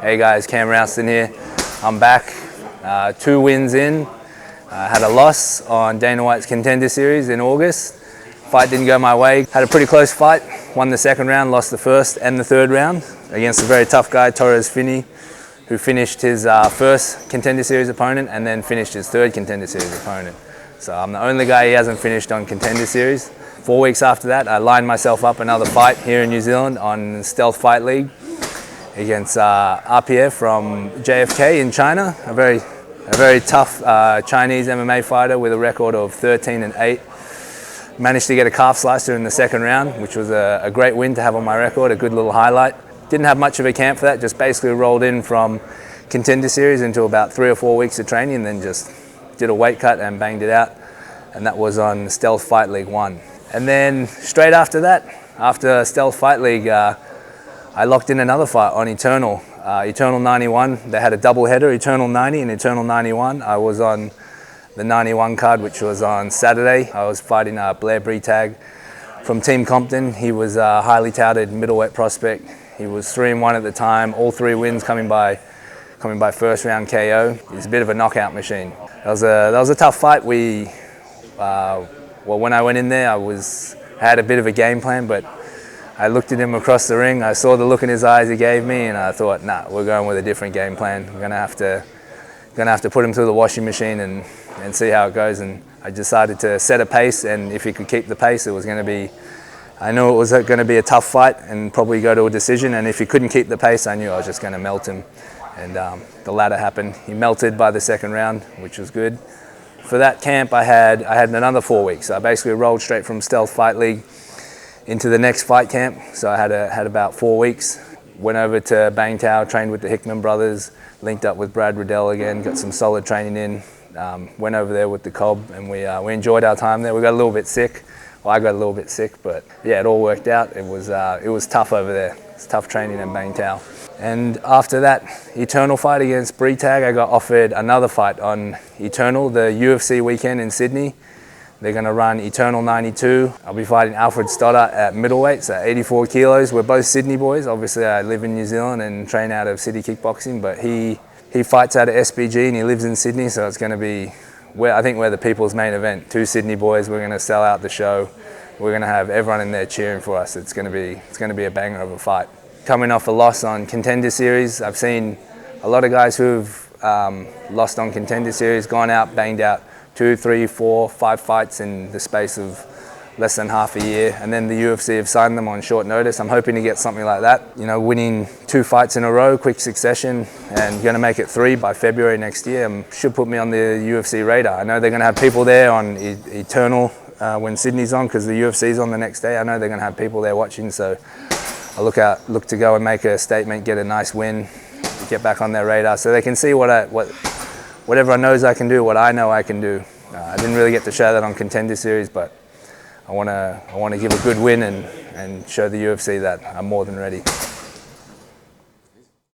Hey guys, Cam Rouston here. I'm back, 2 wins in. Had a loss on Dana White's Contender Series in August. Fight didn't go my way. Had a pretty close fight. Won the second round, lost the first and the third round against a very tough guy, Torres Finney, who finished his first Contender Series opponent and then finished his third Contender Series opponent. So I'm the only guy he hasn't finished on Contender Series. 4 weeks after that, I lined myself up another fight here in New Zealand on Stealth Fight League against RPF from JFK in China, a very tough Chinese MMA fighter with a record of 13-8. Managed to get a calf slicer in the second round, which was a great win to have on my record, a good little highlight. Didn't have much of a camp for that, just basically rolled in from Contender Series into about 3 or 4 weeks of training and then just did a weight cut and banged it out. And that was on Stealth Fight League 1. And then straight after that, after Stealth Fight League, I locked in another fight on Eternal. Eternal 91, they had a double header, Eternal 90 and Eternal 91. I was on the 91 card, which was on Saturday. I was fighting Blair Breitag from Team Compton. He was a highly touted middleweight prospect. He was 3-1 at the time, all 3 wins coming by first round KO. He's a bit of a knockout machine. That was a tough fight. Well, when I went in there, I had a bit of a game plan, but I looked at him across the ring. I saw the look in his eyes he gave me, and I thought, nah, we're going with a different game plan. We're gonna have to put him through the washing machine and see how it goes. And I decided to set a pace, and if he could keep the pace, it was going to be. I knew it was going to be a tough fight and probably go to a decision. And if he couldn't keep the pace, I knew I was just going to melt him. And the latter happened. He melted by the second round, which was good. For that camp, I had another 4 weeks. I basically rolled straight from Stealth Fight League into the next fight camp. So I had about 4 weeks. Went over to Bangtao, trained with the Hickman brothers, linked up with Brad Riddell again, got some solid training in. Went over there with the Cobb, and we enjoyed our time there. We got a little bit sick. Well, I got a little bit sick, but yeah, it all worked out. It was tough over there. It's tough training in Bangtao. And after that Eternal fight against Breitag, I got offered another fight on Eternal, the UFC weekend in Sydney. They're going to run Eternal 92. I'll be fighting Alfred Stoddart at middleweight, so 84 kilos. We're both Sydney boys. Obviously, I live in New Zealand and train out of City Kickboxing, but he fights out of SBG and he lives in Sydney, so it's going to be, I think we're the people's main event. 2 Sydney boys. We're going to sell out the show. We're going to have everyone in there cheering for us. It's going to be a banger of a fight. Coming off a loss on Contender Series, I've seen a lot of guys who've lost on Contender Series, gone out, banged out 2, 3, 4, 5 fights in the space of less than half a year, and then the UFC have signed them on short notice. I'm hoping to get something like that. You know, winning 2 fights in a row, quick succession, and going to make it 3 by February next year should put me on the UFC radar. I know they're going to have people there on Eternal when Sydney's on, because the UFC's on the next day. I know they're going to have people there watching, so I'll look to go and make a statement, get a nice win, get back on their radar, so they can see what everyone knows I can do, what I know I can do. I didn't really get to show that on Contender Series, but I want to give a good win and show the UFC that I'm more than ready.